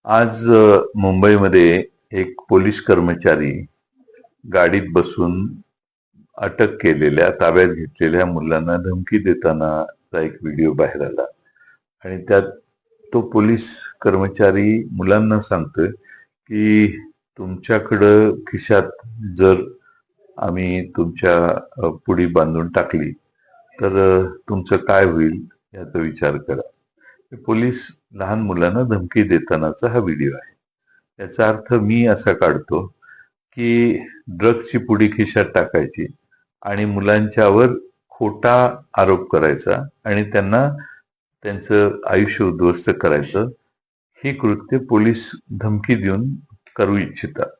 आज मुंबईमध्ये एक पोलीस कर्मचारी गाडीत बसून अटक केलेल्या, ताब्यात घेतलेल्या मुलांना धमकी देतानाचा एक व्हिडिओ बाहेर आला आणि त्यात तो पोलीस कर्मचारी मुलांना सांगतोय की तुमच्याकडं खिशात जर आम्ही तुमच्या पुडी बांधून टाकली तर तुमचं काय होईल याचा विचार करा. पोलीस लहान मुलांना धमकी देतानाचा हा व्हिडिओ आहे. याचा अर्थ मी असा काढतो की ड्रग्सची पुडी खिशात टाकायची आणि मुलांच्यावर खोटा आरोप करायचा आणि त्यांना त्यांचं आयुष्य उद्ध्वस्त करायचं, ही कृत्य पोलीस धमकी देऊन करू इच्छितात.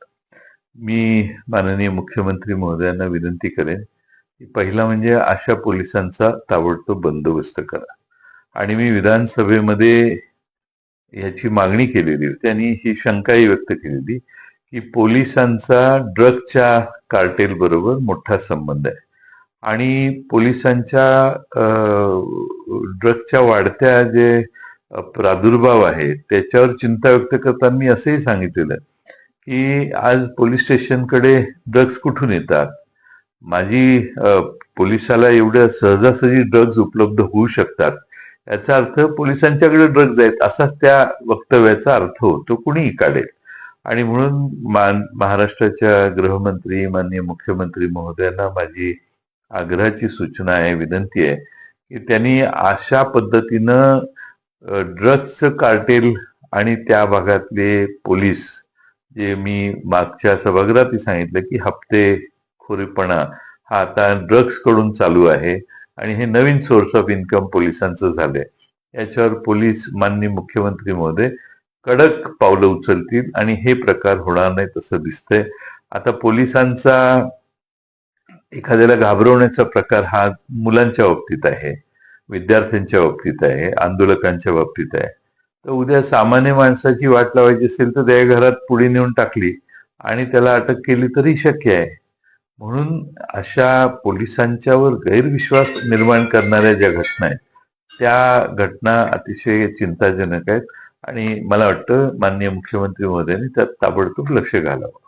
मी माननीय मुख्यमंत्री महोदयांना विनंती करेन की पहिला म्हणजे अशा पोलिसांचा ताबडतोब बंदोबस्त करा. आणि मी विधानसभेमध्ये याची मागणी केलेली होती आणि ही शंकाही व्यक्त केलेली की पोलिसांचा ड्रगच्या कार्टेल बरोबर मोठा संबंध आहे आणि पोलिसांच्या ड्रगच्या वाढत्या जे प्रादुर्भाव आहे त्याच्यावर चिंता व्यक्त करताना मी असंही सांगितलेलं की आज पोलीस स्टेशनकडे ड्रग्स कुठून येतात. माझी पोलिसाला एवढ्या सहजासहजी ड्रग्ज उपलब्ध होऊ शकतात याचा अर्थ पोलिसांच्याकडे ड्रग्ज आहेत असाच त्या वक्तव्याचा अर्थ होतो, कुणीही काढेल. आणि म्हणून महाराष्ट्राच्या गृहमंत्री माननीय मुख्यमंत्री महोदयांना माझी आग्रहाची सूचना आहे, विनंती आहे की त्यांनी अशा पद्धतीनं ड्रग्सचं कार्टेल आणि त्या भागातले पोलीस, जे मी मागच्या सभागृहातही सांगितलं की हप्तेखोरीपणा हा आता ड्रग्स कडून चालू आहे आणि हे नवीन सोर्स ऑफ इन्कम पोलिसांचं झालंय, याच्यावर पोलीस माननीय मुख्यमंत्री महोदय कडक पावलं उचलतील आणि हे प्रकार होणार नाही तसं दिसतंय. आता पोलिसांचा एखाद्याला घाबरवण्याचा प्रकार हा मुलांच्या बाबतीत आहे, विद्यार्थ्यांच्या बाबतीत आहे, आंदोलकांच्या बाबतीत आहे. तर उद्या सामान्य माणसाची वाट लावायची असेल तर त्या घरात पुढे नेऊन टाकली आणि त्याला अटक केली तरी शक्य आहे. म्हणून अशा पोलिसांच्यावर गैरविश्वास निर्माण करणाऱ्या ज्या घटना आहेत त्या घटना अतिशय चिंताजनक आहेत आणि मला वाटतं माननीय मुख्यमंत्री महोदयांनी त्यात ताबडतोब लक्ष घालावं.